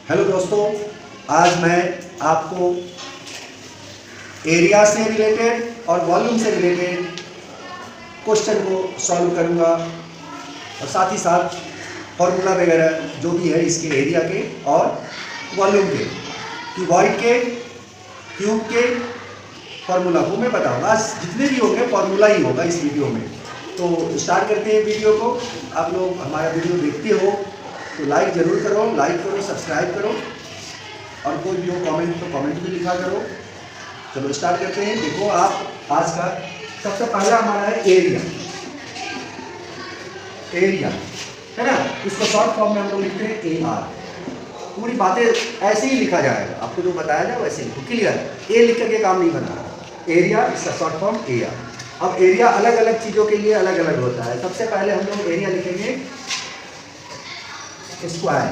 Hello दोस्तों, आज मैं आपको एरिया से रिलेटेड और वॉल्यूम से रिलेटेड क्वेश्चन को सॉल्व करूंगा और साथ ही साथ फॉर्मूला वगैरह जो भी है इसके एरिया के और वॉल्यूम के, क्यूबॉइड के, क्यूब के फॉर्मूला को मैं बताऊंगा। आज जितने भी होंगे फॉर्मूला ही होगा इस वीडियो में। तो स्टार्ट करते हैं वीडियो को। आप लोग हमारा वीडियो देखते हो तो लाइक ज़रूर करो, सब्सक्राइब करो और कोई भी हो कमेंट तो कमेंट भी लिखा करो। चलो स्टार्ट करते हैं। देखो आप आज का सबसे पहला हमारा है एरिया है ना। इसको शॉर्ट फॉर्म में हम लोग लिखते हैं AR। पूरी बातें ऐसे ही लिखा जाएगा, आपको जो बताया जाए वैसे लिखो। क्लियर? ए लिख करके काम नहीं बना रहा। एरिया इसका शॉर्ट फॉर्म AR। अब एरिया अलग अलग चीज़ों के लिए अलग अलग होता है। सबसे पहले हम लोग एरिया लिखेंगे स्क्वायर,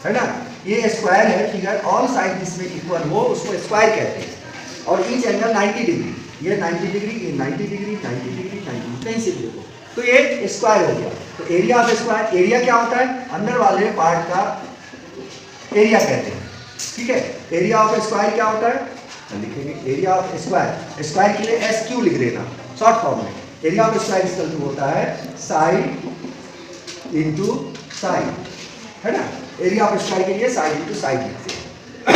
है ना। ये स्क्वायर है, फिगर ऑल साइड जिसमें इक्वल हो उसको स्क्वायर कहते हैं। और ईच एंगल 90 डिग्री, ये 90 डिग्री, ये 90 डिग्री, 90 डिग्री, 90 कहीं से भी देखो तो ये स्क्वायर हो गया। तो एरिया ऑफ स्क्वायर, एरिया क्या होता है? अंदर वाले पार्ट का एरिया कहते हैं। ठीक है। एरिया ऑफ स्क्वायर क्या होता है? लिखेंगे एरिया ऑफ स्क्वायर। स्क्वायर के लिए SQ लिख देना शॉर्ट फॉर्म में। एरिया ऑफ स्क्वायर इसका जो होता है साइड इंटू साइड, है ना। एरिया ऑफ स्क्वायर के लिए साइड इंटू साइड लिखते हैं।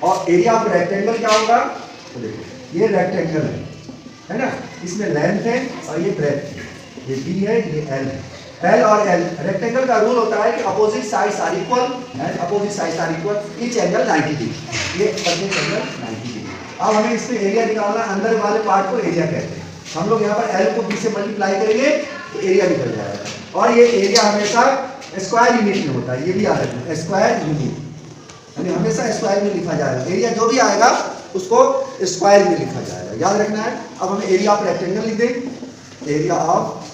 और एरिया ऑफ रेक्टेंगल क्या होगा? तो देखो ये रेक्टेंगल है ना, इसमें लेंथ है और ये ब्रेथ है, ये B है, ये L है। L और L रेक्टेंगल का रूल होता है कि opposite sides are equal and opposite sides are equal, each angle 90 डिग्री, ये प्रत्येक एंगल 90 डिग्री। अब हमें इसमें एरिया निकालना है। अंदर वाले पार्ट को एरिया कहते हैं। हम लोग यहाँ पर L को B से मल्टीप्लाई करेंगे तो एरिया निकल जाएगा। और ये एरिया हमेशा स्क्वायर यूनिट में होता है, ये भी याद रखना, स्क्वायर यूनिट यानी हमेशा स्क्वायर में लिखा जाएगा। एरिया जो भी आएगा उसको स्क्वायर में लिखा जाएगा, याद रखना है। अब हमें एरिया ऑफ रेक्टेंगल लिख दें। Area of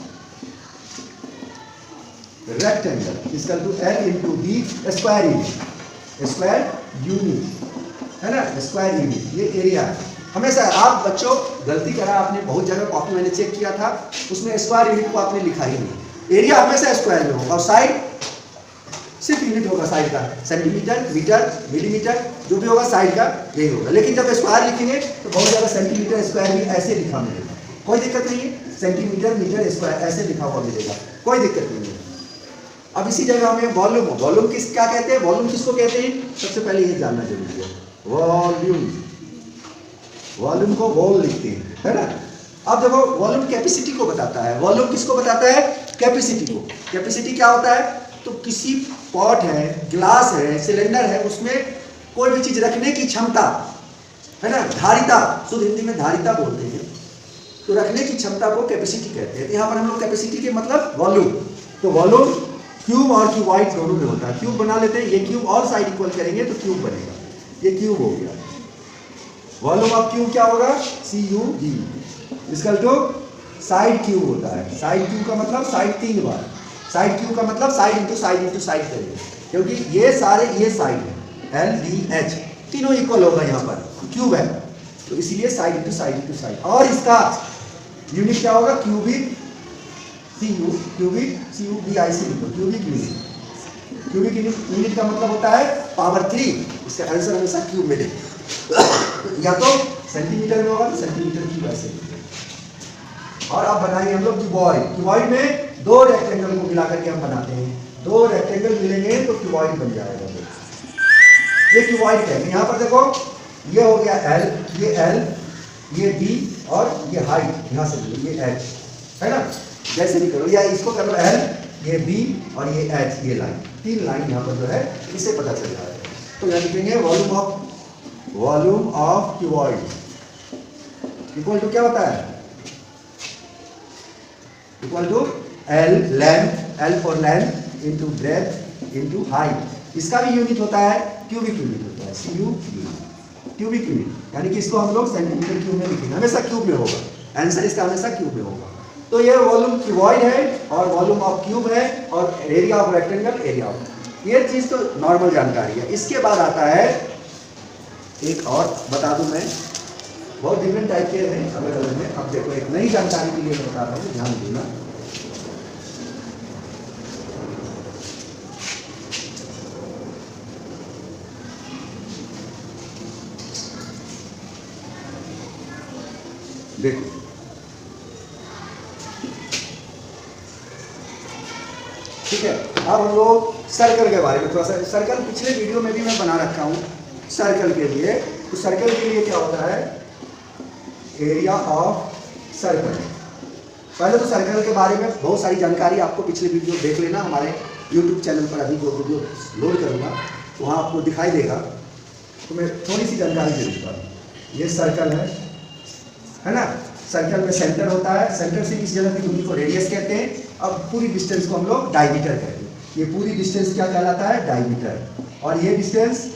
rectangle equal to L into B square unit, square unit है ना, स्क्वायर यूनिट। ये एरिया है। हमेशा आप बच्चों गलती करा आपने, बहुत जगह कॉपी मैंने चेक किया था, उसमें स्क्वायर यूनिट को आपने लिखा ही नहीं। एरिया हमेशा स्क्वायर में होगा और साइड सिर्फ यूनिट होगा साइड का, सेंटीमीटर, मीटर, मिलीमीटर, जो भी होगा साइड का यही होगा। लेकिन जब स्क्वायर लिखेंगे तो बहुत ज़्यादा सेंटीमीटर स्क्वायर भी ऐसे लिखा मिलेगा, कोई दिक्कत नहीं है। सेंटीमीटर, मीटर, स्क्वायर ऐसे लिखा हुआ मिलेगा, कोई दिक्कत नहीं है। अब इसी जगह हमें वॉल्यूम, वॉल्यूम किस क्या कहते हैं? वॉल्यूम किसको कहते हैं? सबसे पहले ये जानना जरूरी है। वॉल्यूम, वॉल्यूम को वॉल लिखते हैं, है ना। अब देखो वॉल्यूम कैपेसिटी को बताता है। वॉल्यूम किसको बताता है? कैपेसिटी को। कैपेसिटी क्या होता है? तो किसी पॉट है, ग्लास है, सिलेंडर है, उसमें कोई भी चीज रखने की क्षमता, है ना, धारिता, शुद्ध हिंदी में धारिता बोलते हैं। तो रखने की क्षमता को कैपेसिटी कहते हैं। यहाँ पर हम लोग कैपेसिटी के मतलब वॉल्यूम, तो वॉल्यूम क्यूब और क्यूबॉइड दोनों में होता है। क्यूब बना लेते हैं, ये क्यूब और साइड इक्वल करेंगे तो क्यूब बनेगा, ये क्यूब हो गया। वॉल्यूम ऑफ क्यूब क्या होगा? CUB equal to side cube होता है। साइड क्यूब का मतलब साइड 3 बार, साइड क्यूब का मतलब side into side into side करेंगे, क्योंकि ये सारे ये साइड है, LBH तीनों इक्वल होगा। यहाँ पर क्यूब है तो इसीलिए side into side into side. और इसका यूनिट क्या होगा? क्यूबिक, क्यूबिक, CUBIC लिखो, क्यूबिक यूनिट। क्यूबिक यूनिट का मतलब होता है पावर 3। इसका आंसर हमेशा क्यूब में दें, या तो सेंटीमीटर में होगा तो सेंटीमीटर क्यूब ऐसे। और अब बनाएंगे हम लोग क्यूबॉइड। क्यूबॉइड में 2 रेक्टेंगल को मिला करके हम बनाते हैं। 2 रेक्टेंगल मिलेंगे तो क्यूबॉइड बन जाएगा। ये क्यूबॉइड है। यहाँ पर देखो ये हो गया L, ये L, ये B और ये हाइट यहाँ से ये H, है ना। जैसे भी करो, या इसको कर लो L, ये B और ये H, ये लाइन, 3 लाइन यहाँ पर जो है इससे पता चल जाएगा। तो यहाँ लिखेंगे volume of cuboid equal to क्या होता है? Equal to L length, L for length into breadth into height. इसका भी यूनिट होता है क्यूबिक यूनिट होता है, CUB क्यूबिक यूनिट, यानी कि इसको हम लोग सेंटीमीटर क्यूब में लिखेंगे, हमेशा क्यूब में होगा। आंसर इसका हमेशा क्यूब में होगा। तो ये वॉल्यूम क्यूबॉइड है और वॉल्यूम ऑफ क्यूब है और area of rectangle, area of, ये चीज़ तो नॉर्मल जानकारी है। इसके बाद आता है एक और बता दूं मैं, बहुत डिफरेंट टाइप के हैं अलग अलग में। अब देखो एक नई जानकारी के लिए बता रहा हूँ, ध्यान देना। देखो ठीक है। अब हम लोग सर्कल के बारे में थोड़ा सा, सर्कल पिछले वीडियो में भी मैं बना रखा हूँ सर्कल के लिए। तो सर्कल के लिए क्या होता है, एरिया ऑफ सर्कल। पहले तो सर्कल के बारे में बहुत सारी जानकारी आपको पिछले वीडियो देख लेना, हमारे YouTube चैनल पर अभी जो वीडियो लोड करूँगा वहाँ आपको दिखाई देगा। तो मैं थोड़ी सी जानकारी दे दूँगा। ये सर्कल है ना, सर्कल में सेंटर होता है, सेंटर से इस जगह की दूरी को रेडियस कहते हैं। अब पूरी डिस्टेंस को हम लोग डायमीटर कहते हैं। ये पूरी डिस्टेंस क्या कहलाता है, डायमीटर, और ये डिस्टेंस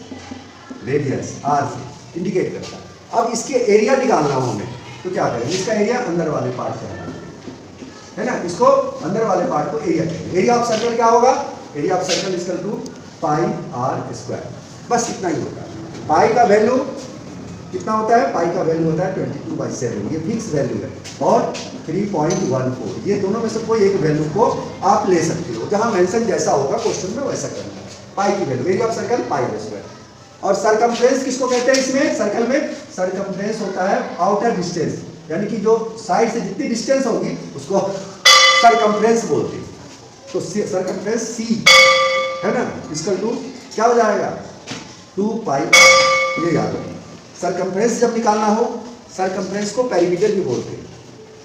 रेडियस आर से इंडिकेट करता है। अब इसके एरिया निकालना हो हमें, तो क्या करेंगे, इसका एरिया अंदर वाले पार्ट कहलाता है ना, इसको अंदर वाले पार्ट को एरिया कहेंगे। एरिया ऑफ सर्कल क्या होगा, area of circle equal to pi r square, बस इतना ही होता है। पाई का वैल्यू कितना होता है, पाई का वैल्यू होता है 22/7, ये फिक्स वैल्यू है, और 3.14, ये दोनों में से कोई एक वैल्यू को आप ले सकते हो, जहां मेंशन जैसा होगा क्वेश्चन में वैसा करना है। पाई की value, area of circle pi square. और सरकमफ्रेंस किसको कहते हैं, इसमें सर्कल में सरकमफ्रेंस होता है आउटर डिस्टेंस, यानी कि जो साइड से जितनी डिस्टेंस होगी उसको सरकमफ्रेंस बोलते हैं। तो सरकमफ्रेंस सी है ना, इसका टू क्या हो जाएगा, 2 पाई, ये याद रखना। सरकमफ्रेंस जब निकालना हो, सरकमफ्रेंस को पेरीमीटर भी बोलते हैं,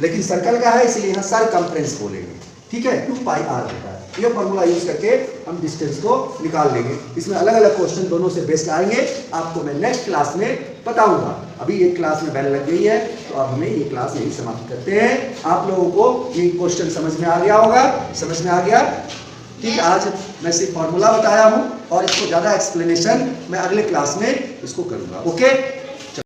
लेकिन सर्कल का है इसलिए यहाँ सरकमफ्रेंस बोलेंगे, ठीक है। 2 पाई आर होता है, ये फॉर्मूला यूज करके हम डिस्टेंस को निकाल लेंगे। इसमें अलग अलग क्वेश्चन दोनों से बेस्ट आएंगे, आपको मैं नेक्स्ट क्लास में बताऊंगा। अभी एक क्लास में बेल लग गई है, तो अब हमें ये क्लास यही समाप्त करते हैं। आप लोगों को ये क्वेश्चन समझ में आ गया होगा, समझ में आ गया, ठीक है। आज मैं सिर्फ फॉर्मूला बताया हूँ, और इसको ज़्यादा एक्सप्लेनेशन मैं अगले क्लास में इसको करूँगा, ओके।